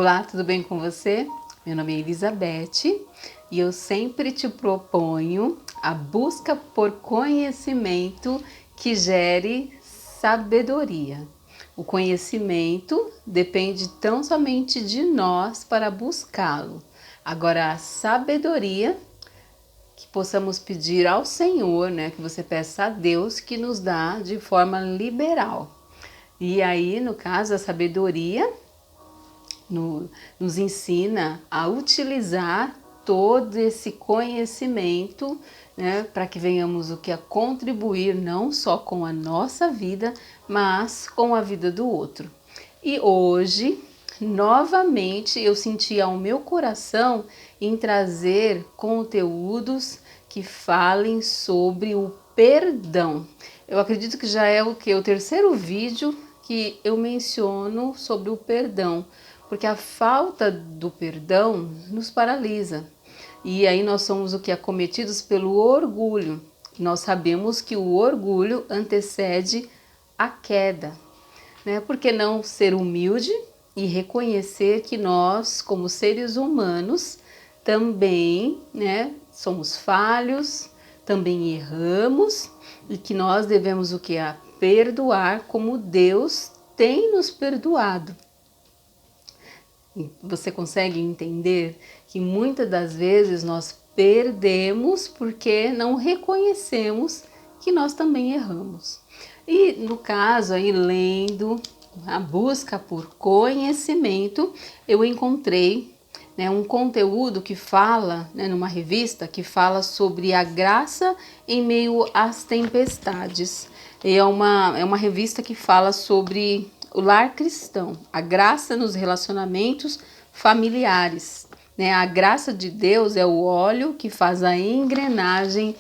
Olá, tudo bem com você? Meu nome é Elizabeth e eu sempre te proponho a busca por conhecimento que gere sabedoria. O conhecimento depende tão somente de nós para buscá-lo. Agora, a sabedoria que possamos pedir ao Senhor, né? Que você peça a Deus que nos dá de forma liberal. E aí, no caso, a sabedoria nos ensina a utilizar todo esse conhecimento, né, para que venhamos o que a contribuir não só com a nossa vida, mas com a vida do outro. E hoje, novamente, eu senti ao meu coração em trazer conteúdos que falem sobre o perdão. Eu acredito que já é o terceiro vídeo que eu menciono sobre o perdão, porque a falta do perdão nos paralisa. E aí nós somos acometidos pelo orgulho. Nós sabemos que o orgulho antecede a queda, né? Por que não ser humilde e reconhecer que nós, como seres humanos, também, né, somos falhos, também erramos e que nós devemos a perdoar como Deus tem nos perdoado. Você consegue entender que muitas das vezes nós perdemos porque não reconhecemos que nós também erramos. E no caso aí, lendo a busca por conhecimento, eu encontrei, né, um conteúdo que fala, né, numa revista que fala sobre a graça em meio às tempestades. É uma revista que fala sobre o lar cristão, a graça nos relacionamentos familiares, né? A graça de Deus é o óleo que faz a engrenagem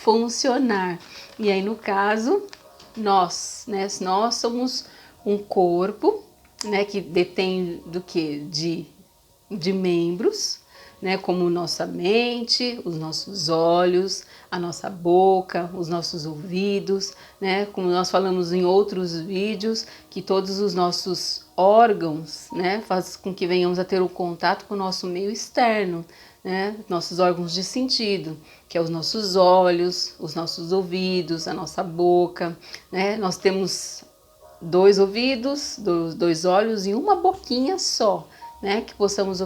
funcionar. E aí, no caso, nós, né? Nós somos um corpo, né? Que detém do que? De membros, né, como nossa mente, os nossos olhos, a nossa boca, os nossos ouvidos, né, como nós falamos em outros vídeos, que todos os nossos órgãos, né, faz com que venhamos a ter o contato com o nosso meio externo, né, nossos órgãos de sentido, que é os nossos olhos, os nossos ouvidos, a nossa boca, né, nós temos 2 ouvidos, 2 olhos e uma boquinha só, né, que possamos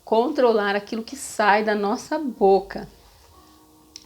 controlar aquilo que sai da nossa boca.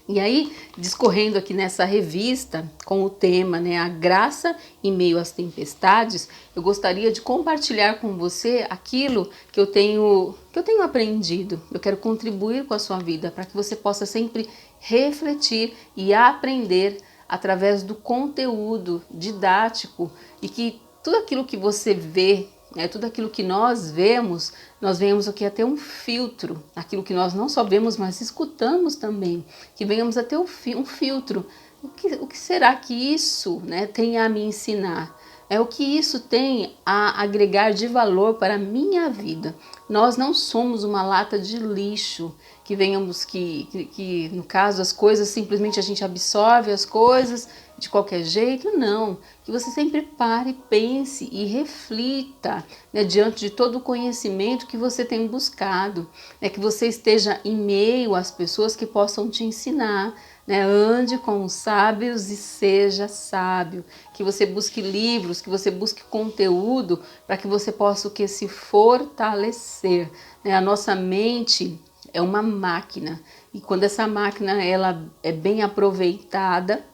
E aí, discorrendo aqui nessa revista com o tema, né, a graça em meio às tempestades, eu gostaria de compartilhar com você aquilo que eu tenho aprendido. Eu quero contribuir com a sua vida para que você possa sempre refletir e aprender através do conteúdo didático e que tudo aquilo que você vê, tudo aquilo que nós vemos a ter um filtro, aquilo que nós não só vemos, mas escutamos também, que venhamos a ter um filtro. O que será que isso, né, tem a me ensinar? O que isso tem a agregar de valor para a minha vida? Nós não somos uma lata de lixo, que venhamos que no caso as coisas, simplesmente a gente absorve as coisas de qualquer jeito, não. Que você sempre pare, pense e reflita, né, diante de todo o conhecimento que você tem buscado, né, que você esteja em meio às pessoas que possam te ensinar, né, ande com os sábios e seja sábio, que você busque livros, que você busque conteúdo para que você possa se fortalecer, né? A nossa mente é uma máquina e quando essa máquina ela é bem aproveitada,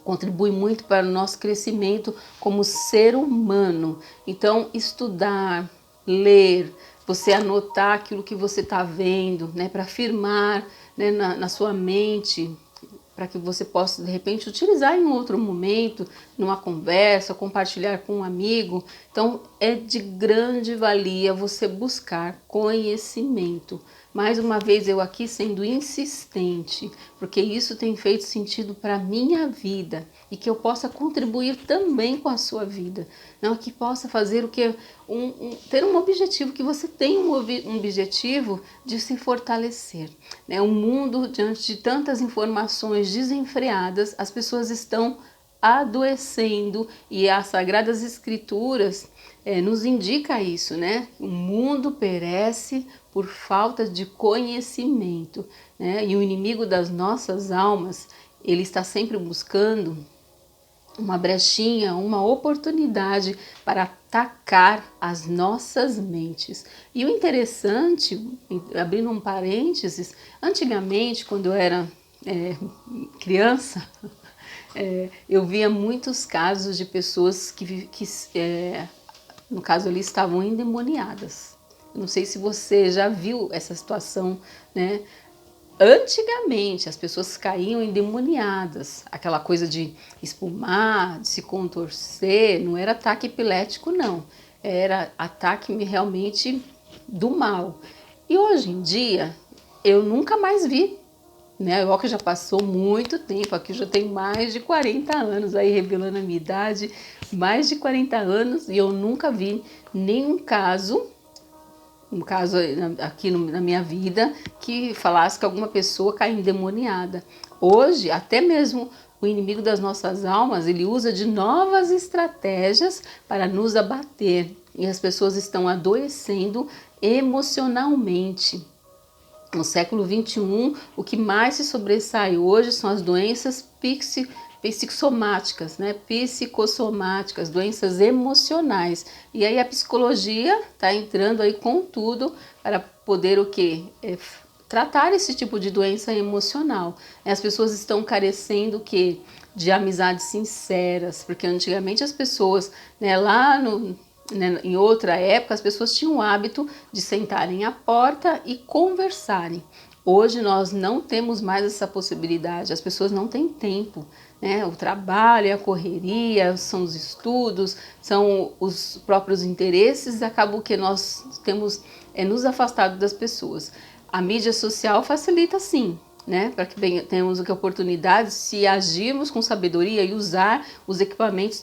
contribui muito para o nosso crescimento como ser humano. Então, estudar, ler, você anotar aquilo que você está vendo, né, para firmar, né, na sua mente, para que você possa, de repente, utilizar em outro momento, numa conversa, compartilhar com um amigo. Então, é de grande valia você buscar conhecimento. Mais uma vez, eu aqui sendo insistente, porque isso tem feito sentido para a minha vida e que eu possa contribuir também com a sua vida. Não, que possa fazer ter um objetivo, que você tenha um objetivo de se fortalecer. Né? O mundo, diante de tantas informações desenfreadas, as pessoas estão adoecendo, e as Sagradas Escrituras nos indica isso, né? O mundo perece por falta de conhecimento, né? E o inimigo das nossas almas, ele está sempre buscando uma brechinha, uma oportunidade para atacar as nossas mentes. E o interessante, abrindo um parênteses, antigamente, quando eu era criança, eu via muitos casos de pessoas que no caso ali, estavam endemoniadas. Eu não sei se você já viu essa situação, né? Antigamente, as pessoas caíam endemoniadas, aquela coisa de espumar, de se contorcer, não era ataque epilético, não. Era ataque realmente do mal. E hoje em dia, eu nunca mais vi, né? O que já passou muito tempo, aqui já tem mais de 40 anos, aí revelando a minha idade, mais de 40 anos, e eu nunca vi nenhum caso, um caso aqui na minha vida, que falasse que alguma pessoa caiu endemoniada. Hoje, até mesmo o inimigo das nossas almas, ele usa de novas estratégias para nos abater, e as pessoas estão adoecendo emocionalmente. No século XXI, o que mais se sobressai hoje são as doenças psicossomáticas, né? Psicossomáticas, doenças emocionais. E aí a psicologia está entrando aí com tudo para poder o quê? Tratar esse tipo de doença emocional. As pessoas estão carecendo o quê? De amizades sinceras, porque antigamente as pessoas, né, em outra época, as pessoas tinham o hábito de sentarem à porta e conversarem. Hoje nós não temos mais essa possibilidade, as pessoas não têm tempo, né? O trabalho, a correria, são os estudos, são os próprios interesses, acaba que nós temos nos afastado das pessoas. A mídia social facilita sim, né? Para que tenhamos oportunidades, se agirmos com sabedoria e usar os equipamentos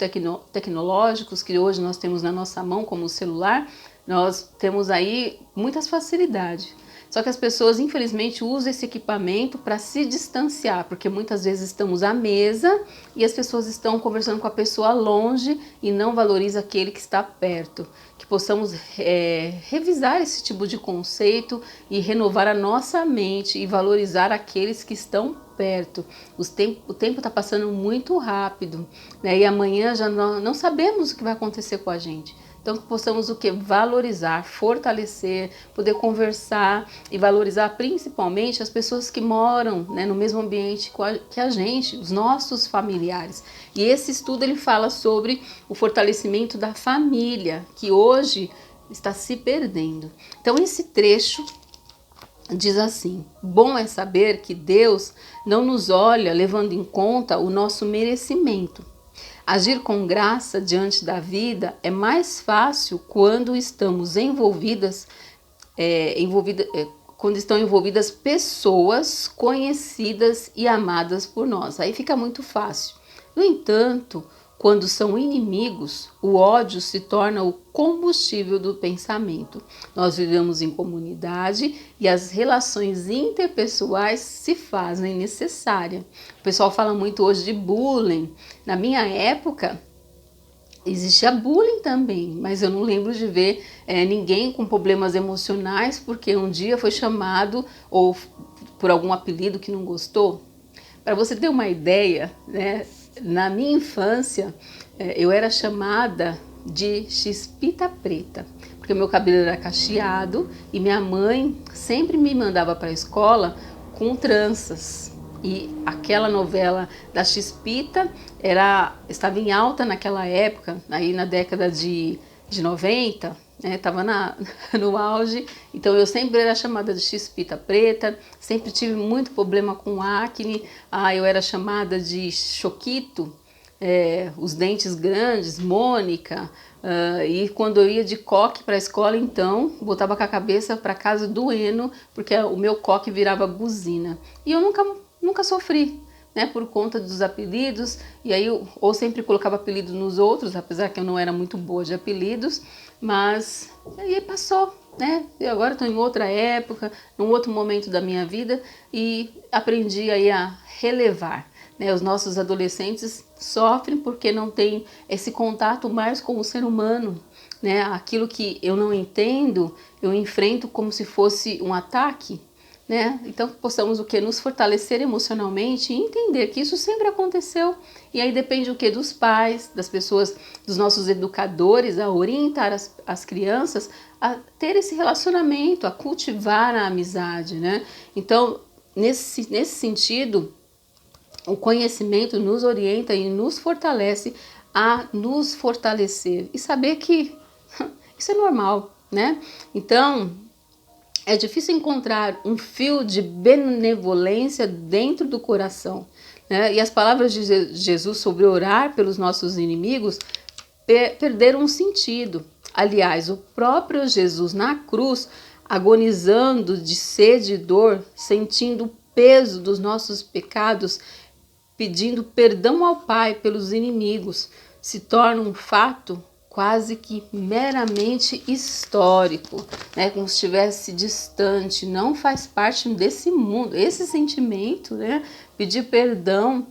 tecnológicos que hoje nós temos na nossa mão, como o celular, nós temos aí muitas facilidades. Só que as pessoas, infelizmente, usam esse equipamento para se distanciar, porque muitas vezes estamos à mesa e as pessoas estão conversando com a pessoa longe e não valorizam aquele que está perto. Que possamos revisar esse tipo de conceito e renovar a nossa mente e valorizar aqueles que estão perto. O tempo está passando muito rápido, né? E amanhã já não sabemos o que vai acontecer com a gente. Então, que possamos o que? Valorizar, fortalecer, poder conversar e valorizar principalmente as pessoas que moram, né, no mesmo ambiente que a gente, os nossos familiares. E esse estudo ele fala sobre o fortalecimento da família, que hoje está se perdendo. Então, esse trecho diz assim: bom é saber que Deus não nos olha levando em conta o nosso merecimento. Agir com graça diante da vida é mais fácil quando estamos quando estão envolvidas pessoas conhecidas e amadas por nós. Aí fica muito fácil. No entanto, quando são inimigos, o ódio se torna o combustível do pensamento. Nós vivemos em comunidade e as relações interpessoais se fazem necessárias. O pessoal fala muito hoje de bullying. Na minha época, existia bullying também, mas eu não lembro de ver ninguém com problemas emocionais porque um dia foi chamado ou por algum apelido que não gostou. Para você ter uma ideia, né? Na minha infância, eu era chamada de Chispita Preta, porque meu cabelo era cacheado e minha mãe sempre me mandava para a escola com tranças. E aquela novela da Chispita estava em alta naquela época, aí na década de 90, estava no auge, então eu sempre era chamada de Chispita Preta, sempre tive muito problema com acne, eu era chamada de Choquito, os dentes grandes, Mônica, e quando eu ia de coque para a escola, então, voltava com a cabeça para casa doendo, porque o meu coque virava buzina. E eu nunca sofri, né, por conta dos apelidos, e aí ou sempre colocava apelido nos outros, apesar que eu não era muito boa de apelidos, mas aí passou, né? E agora estou em outra época, num outro momento da minha vida e aprendi aí a relevar. né? Os nossos adolescentes sofrem porque não tem esse contato mais com o ser humano, né? Aquilo que eu não entendo, eu enfrento como se fosse um ataque, né? Então possamos o que? Nos fortalecer emocionalmente e entender que isso sempre aconteceu. E aí depende o que? Dos pais, das pessoas, dos nossos educadores, a orientar as crianças a ter esse relacionamento, a cultivar a amizade, né? Então, nesse sentido, o conhecimento nos orienta e nos fortalece a nos fortalecer e saber que isso é normal, né? Então, é difícil encontrar um fio de benevolência dentro do coração, né? E as palavras de Jesus sobre orar pelos nossos inimigos perderam um sentido. Aliás, o próprio Jesus na cruz, agonizando de sede e dor, sentindo o peso dos nossos pecados, pedindo perdão ao Pai pelos inimigos, se torna um fato quase que meramente histórico, né? Como se estivesse distante, não faz parte desse mundo. Esse sentimento, né? Pedir perdão,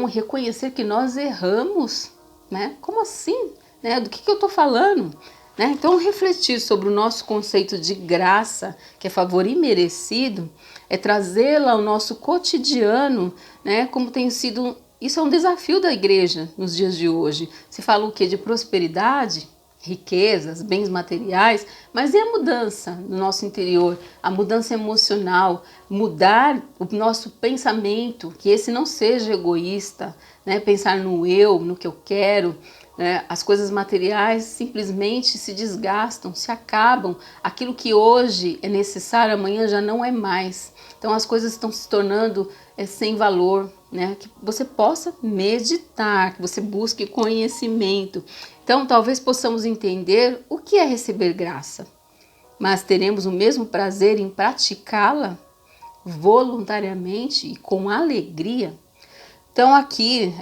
reconhecer que nós erramos, né? Como assim? Né? Do que eu estou falando? Né? Então, refletir sobre o nosso conceito de graça, que é favor imerecido, é trazê-la ao nosso cotidiano, né? Como tem sido. Isso é um desafio da igreja nos dias de hoje. Se fala o quê? De prosperidade, riquezas, bens materiais, mas e a mudança no nosso interior, a mudança emocional, mudar o nosso pensamento, que esse não seja egoísta, né? Pensar no eu, no que eu quero, né? As coisas materiais simplesmente se desgastam, se acabam, aquilo que hoje é necessário, amanhã já não é mais. Então as coisas estão se tornando sem valor, né? Que você possa meditar, que você busque conhecimento. Então talvez possamos entender o que é receber graça, mas teremos o mesmo prazer em praticá-la voluntariamente e com alegria. Então aqui,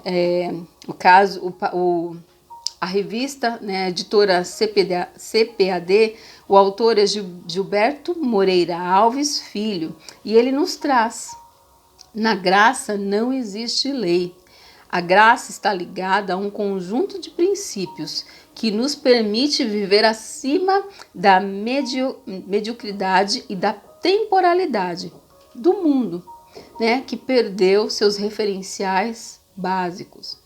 o caso, a revista, né, a editora CPAD, o autor é Gilberto Moreira Alves Filho, e ele nos traz: na graça não existe lei. A graça está ligada a um conjunto de princípios que nos permite viver acima da mediocridade e da temporalidade do mundo, né, que perdeu seus referenciais básicos.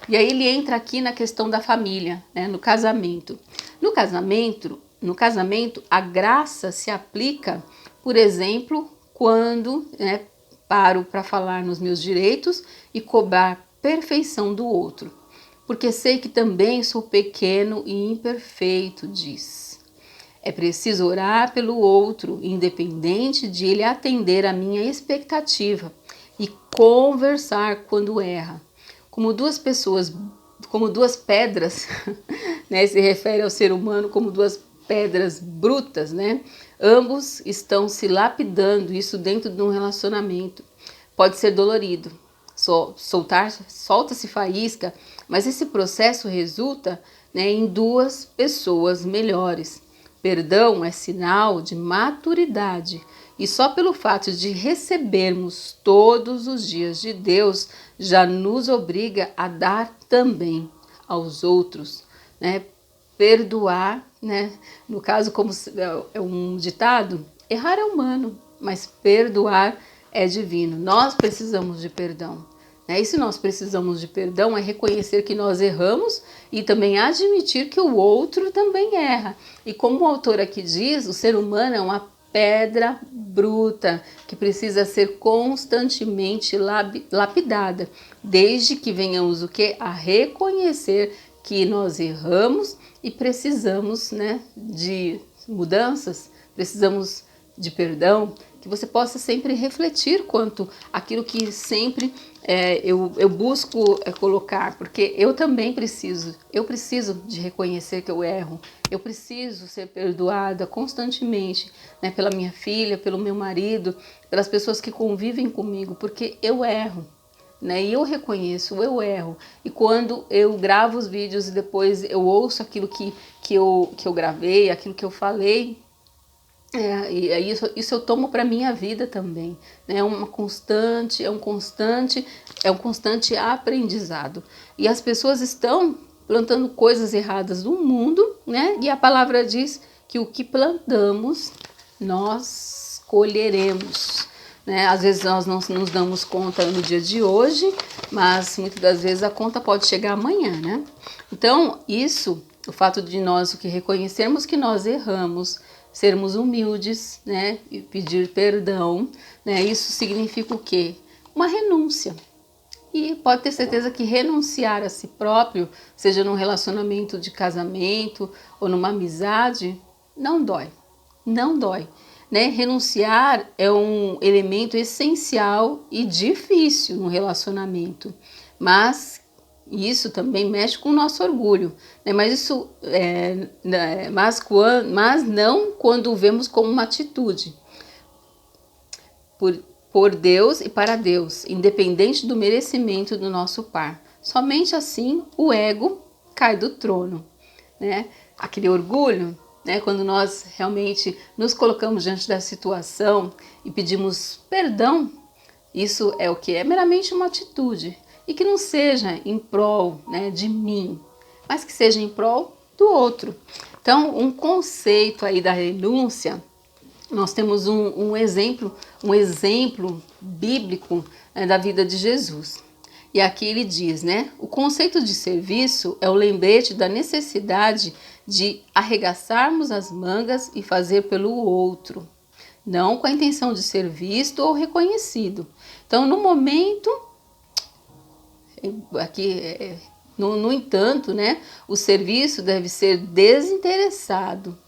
E aí ele entra aqui na questão da família, né, no casamento. No casamento, a graça se aplica, por exemplo, quando, né, paro para falar nos meus direitos e cobrar perfeição do outro, porque sei que também sou pequeno e imperfeito, diz. É preciso orar pelo outro, independente de ele atender a minha expectativa, e conversar quando erra. Como duas pedras, né, se refere ao ser humano como duas pedras brutas, né? Ambos estão se lapidando, isso dentro de um relacionamento. Pode ser dolorido, solta-se faísca, mas esse processo resulta, né, em duas pessoas melhores. Perdão é sinal de maturidade, e só pelo fato de recebermos todos os dias de Deus já nos obriga a dar também aos outros, né? Perdoar, né? No caso, como é um ditado, errar é humano, mas perdoar é divino. Nós precisamos de perdão, né? E se nós precisamos de perdão, é reconhecer que nós erramos e também admitir que o outro também erra. E como o autor aqui diz, o ser humano é uma pedra bruta que precisa ser constantemente lapidada, desde que venhamos o que? A reconhecer que nós erramos e precisamos, né, de mudanças, precisamos de perdão, que você possa sempre refletir quanto aquilo que sempre eu busco colocar, porque eu também preciso de reconhecer que eu erro, eu preciso ser perdoada constantemente, né, pela minha filha, pelo meu marido, pelas pessoas que convivem comigo, porque eu erro. Né? E eu reconheço, eu erro. E quando eu gravo os vídeos e depois eu ouço aquilo que eu gravei, aquilo que eu falei, E isso eu tomo para minha vida também, né? É um constante aprendizado. E as pessoas estão plantando coisas erradas no mundo, né? E a palavra diz que o que plantamos, nós colheremos, né? Às vezes nós não nos damos conta no dia de hoje, mas muitas das vezes a conta pode chegar amanhã, né? Então, o fato de nós reconhecermos que nós erramos, sermos humildes, né, e pedir perdão, né, isso significa o quê? Uma renúncia. E pode ter certeza que renunciar a si próprio, seja num relacionamento de casamento ou numa amizade, não dói, não dói. Né? Renunciar é um elemento essencial e difícil no relacionamento, mas isso também mexe com o nosso orgulho, né? Mas mas não quando o vemos como uma atitude por Deus e para Deus, independente do merecimento do nosso par. Somente assim o ego cai do trono, né? Aquele orgulho, né? Quando nós realmente nos colocamos diante da situação e pedimos perdão, isso é o que? É meramente uma atitude. E que não seja em prol, né, de mim, mas que seja em prol do outro. Então, um conceito aí da renúncia, nós temos um exemplo bíblico, né, da vida de Jesus. E aqui ele diz, né, o conceito de serviço é o lembrete da necessidade de arregaçarmos as mangas e fazer pelo outro, não com a intenção de ser visto ou reconhecido. Então, no momento, aqui, no entanto, né, o serviço deve ser desinteressado.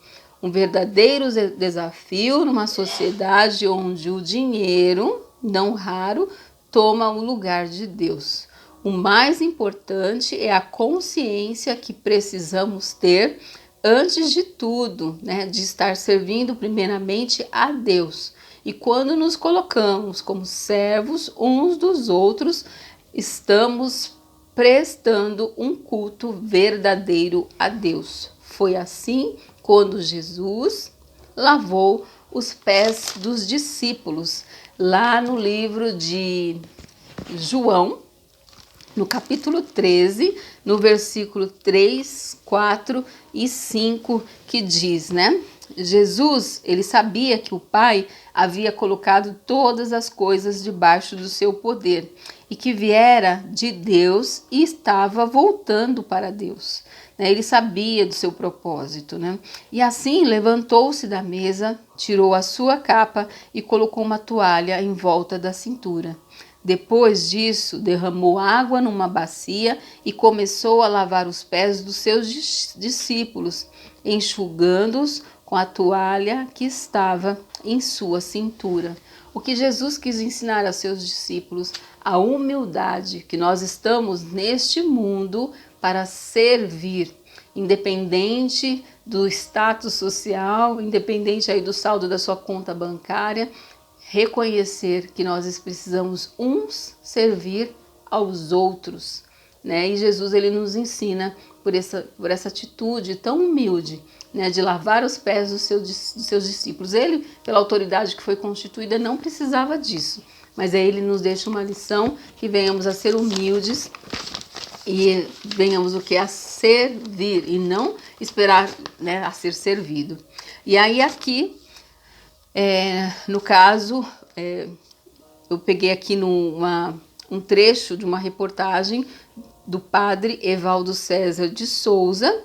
Um verdadeiro desafio numa sociedade onde o dinheiro, não raro, toma o lugar de Deus. O mais importante é a consciência que precisamos ter, antes de tudo, né, de estar servindo primeiramente a Deus. E quando nos colocamos como servos uns dos outros, estamos prestando um culto verdadeiro a Deus. Foi assim quando Jesus lavou os pés dos discípulos, lá no livro de João, no capítulo 13, no versículo 3, 4 e 5, que diz, né? Jesus, ele sabia que o Pai havia colocado todas as coisas debaixo do seu poder e que viera de Deus e estava voltando para Deus. Ele sabia do seu propósito, né? E assim levantou-se da mesa, tirou a sua capa e colocou uma toalha em volta da cintura. Depois disso, derramou água numa bacia e começou a lavar os pés dos seus discípulos, enxugando-os com a toalha que estava em sua cintura. O que Jesus quis ensinar aos seus discípulos? A humildade, que nós estamos neste mundo para servir, independente do status social, independente aí do saldo da sua conta bancária, reconhecer que nós precisamos uns servir aos outros, né? E Jesus, ele nos ensina por essa atitude tão humilde, né, de lavar os pés dos seus discípulos. Ele, pela autoridade que foi constituída, não precisava disso, mas aí ele nos deixa uma lição, que venhamos a ser humildes e venhamos o que? A servir e não esperar, né, a ser servido. E aí aqui, no caso, eu peguei aqui um trecho de uma reportagem do padre Evaldo César de Souza,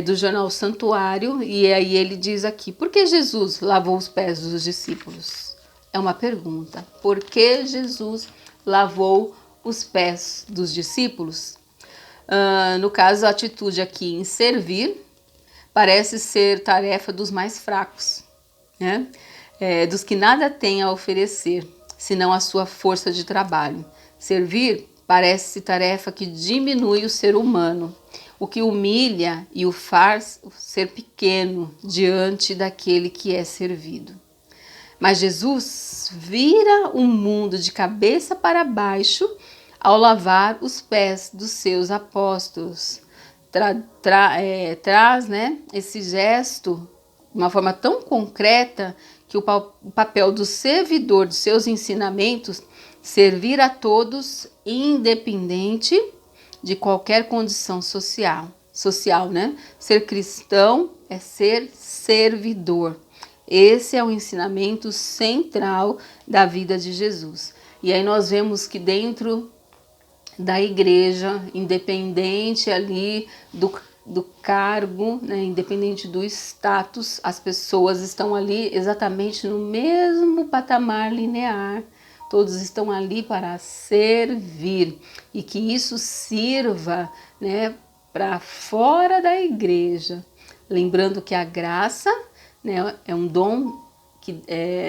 do jornal Santuário, e aí ele diz aqui: por que Jesus lavou os pés dos discípulos? É uma pergunta. Por que Jesus lavou os pés dos discípulos? No caso, a atitude aqui em servir parece ser tarefa dos mais fracos, né? Dos que nada têm a oferecer, senão a sua força de trabalho. Servir parece tarefa que diminui o ser humano, o que humilha e o faz ser pequeno diante daquele que é servido. Mas Jesus vira o mundo de cabeça para baixo ao lavar os pés dos seus apóstolos. Traz, né, esse gesto uma forma tão concreta que o papel do servidor, dos seus ensinamentos, servir a todos, independente de qualquer condição social, né? Ser cristão é ser servidor. Esse é o ensinamento central da vida de Jesus. E aí nós vemos que dentro da igreja, independente ali do cargo, né, independente do status, as pessoas estão ali exatamente no mesmo patamar linear. Todos estão ali para servir e que isso sirva, né, para fora da igreja. Lembrando que a graça, né, é um dom que,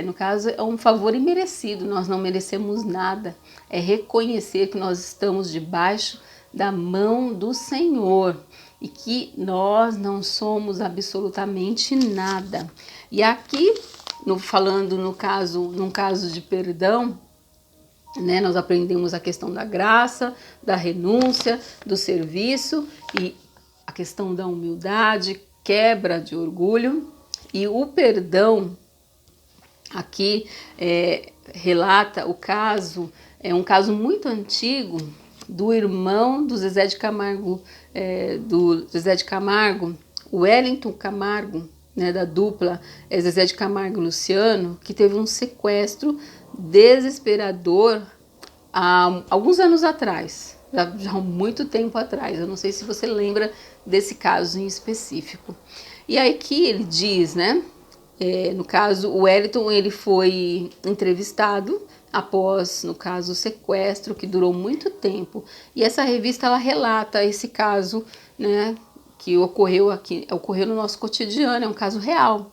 no caso, é um favor imerecido. Nós não merecemos nada. É reconhecer que nós estamos debaixo da mão do Senhor e que nós não somos absolutamente nada. E aqui, falando num caso de perdão, né, nós aprendemos a questão da graça, da renúncia, do serviço e a questão da humildade, quebra de orgulho. E o perdão aqui relata o caso, é um caso muito antigo do irmão do Zezé de Camargo, o Wellington Camargo, né, da dupla Zezé de Camargo e Luciano, que teve um sequestro desesperador há alguns anos atrás, já há muito tempo atrás. Eu não sei se você lembra desse caso em específico. E aí que ele diz, né? No caso, o Wellington, ele foi entrevistado após, no caso, o sequestro, que durou muito tempo. E essa revista, ela relata esse caso, né, que ocorreu no nosso cotidiano, é um caso real.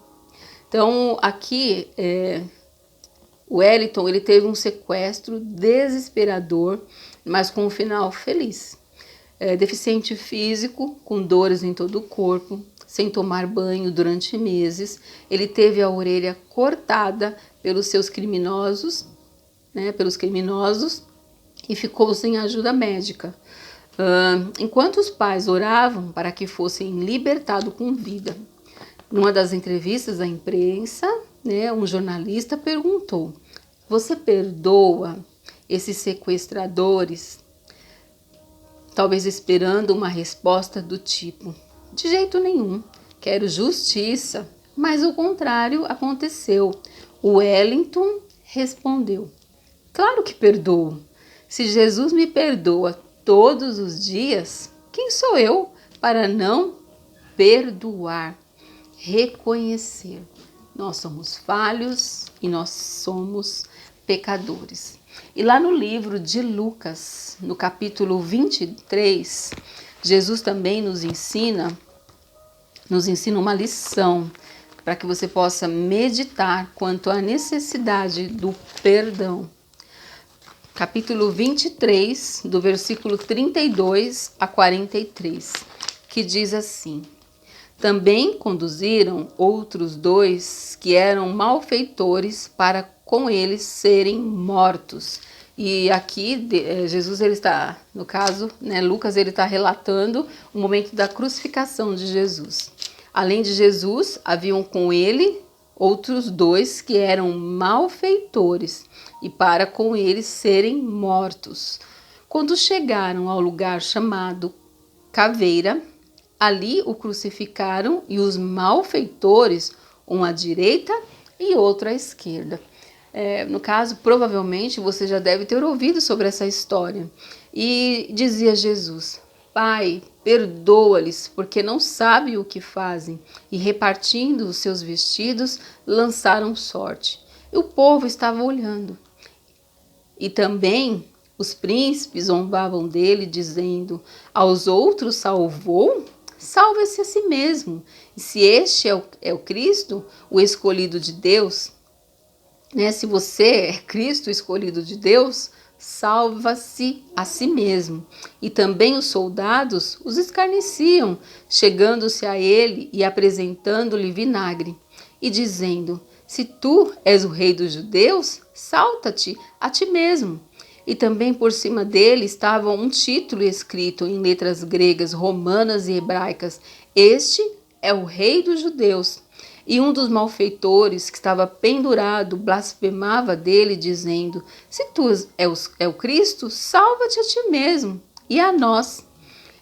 Então, aqui, o Wellington, ele teve um sequestro desesperador, mas com um final feliz. Deficiente físico, com dores em todo o corpo, sem tomar banho durante meses. Ele teve a orelha cortada pelos criminosos, e ficou sem ajuda médica. Enquanto os pais oravam para que fossem libertados com vida. Numa das entrevistas à imprensa, né, um jornalista perguntou: "Você perdoa esses sequestradores?" Talvez esperando uma resposta do tipo: "De jeito nenhum, quero justiça." Mas o contrário aconteceu. O Wellington respondeu: "Claro que perdoo. Se Jesus me perdoa todos os dias, quem sou eu para não perdoar?" Reconhecer. Nós somos falhos e nós somos pecadores. E lá no livro de Lucas, no capítulo 23, Jesus também nos ensina uma lição para que você possa meditar quanto à necessidade do perdão. Capítulo 23, do versículo 32 a 43, que diz assim: "Também conduziram outros 2 que eram malfeitores para com eles serem mortos." E aqui Jesus, ele está, no caso, né, Lucas, ele está relatando o momento da crucificação de Jesus. Além de Jesus, haviam com ele outros 2 que eram malfeitores e para com eles serem mortos. Quando chegaram ao lugar chamado Caveira, ali o crucificaram e os malfeitores, um à direita e outro à esquerda. No caso, provavelmente você já deve ter ouvido sobre essa história. E dizia Jesus: "Pai, perdoa-lhes, porque não sabem o que fazem." E repartindo os seus vestidos, lançaram sorte. E o povo estava olhando. E também os príncipes zombavam dele, dizendo: "Aos outros salvou? Salve-se a si mesmo. E se este é o Cristo, o escolhido de Deus, né? Se você é Cristo, o escolhido de Deus, salva-se a si mesmo." E também os soldados os escarneciam, chegando-se a ele e apresentando-lhe vinagre, e dizendo: "Se tu és o rei dos judeus, salta-te a ti mesmo." E também por cima dele estava um título escrito em letras gregas, romanas e hebraicas: "Este é o rei dos judeus." E um dos malfeitores que estava pendurado blasfemava dele, dizendo: Se tu é o Cristo, salva-te a ti mesmo e a nós.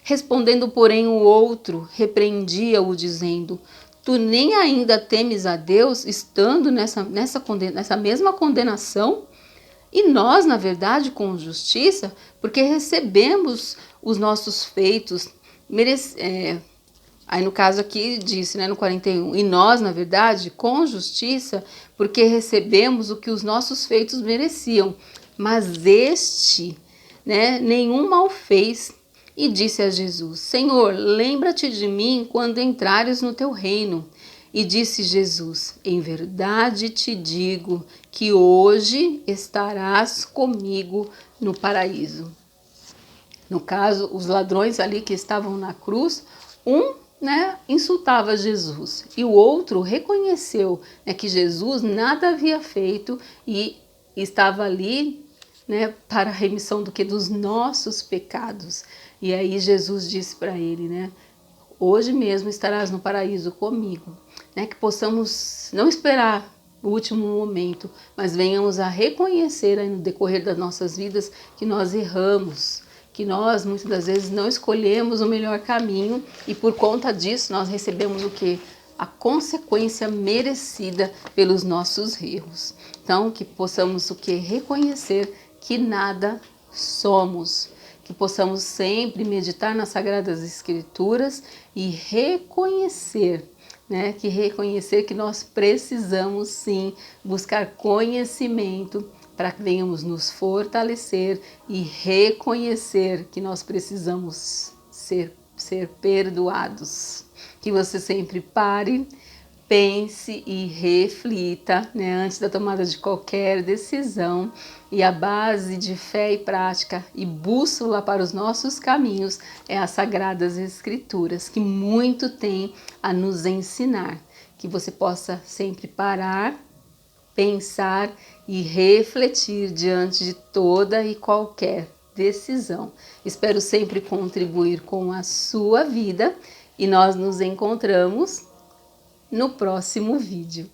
Respondendo, porém, o outro repreendia-o, dizendo: Tu nem ainda temes a Deus, estando nessa mesma condenação? E nós, na verdade, com justiça, porque recebemos os nossos feitos, aí no caso aqui disse, no 41, e nós, na verdade, com justiça, porque recebemos o que os nossos feitos mereciam. Mas este, nenhum mal fez. E disse a Jesus: Senhor, lembra-te de mim quando entrares no teu reino. E disse Jesus: Em verdade te digo que hoje estarás comigo no paraíso. No caso, os ladrões ali que estavam na cruz, insultava Jesus e o outro reconheceu que Jesus nada havia feito e estava ali para a remissão dos nossos pecados. E aí Jesus disse para ele, hoje mesmo estarás no paraíso comigo. Que possamos não esperar o último momento, mas venhamos a reconhecer aí no decorrer das nossas vidas que nós erramos, que nós muitas das vezes não escolhemos o melhor caminho e por conta disso nós recebemos o quê? A consequência merecida pelos nossos erros. Então, que possamos reconhecer que nada somos, que possamos sempre meditar nas Sagradas Escrituras e reconhecer que nós precisamos sim buscar conhecimento para que venhamos nos fortalecer e reconhecer que nós precisamos ser perdoados. Que você sempre pare, pense e reflita antes da tomada de qualquer decisão. E a base de fé e prática e bússola para os nossos caminhos é as Sagradas Escrituras, que muito tem a nos ensinar. Que você possa sempre parar, pensar e refletir diante de toda e qualquer decisão. Espero sempre contribuir com a sua vida e nós nos encontramos no próximo vídeo.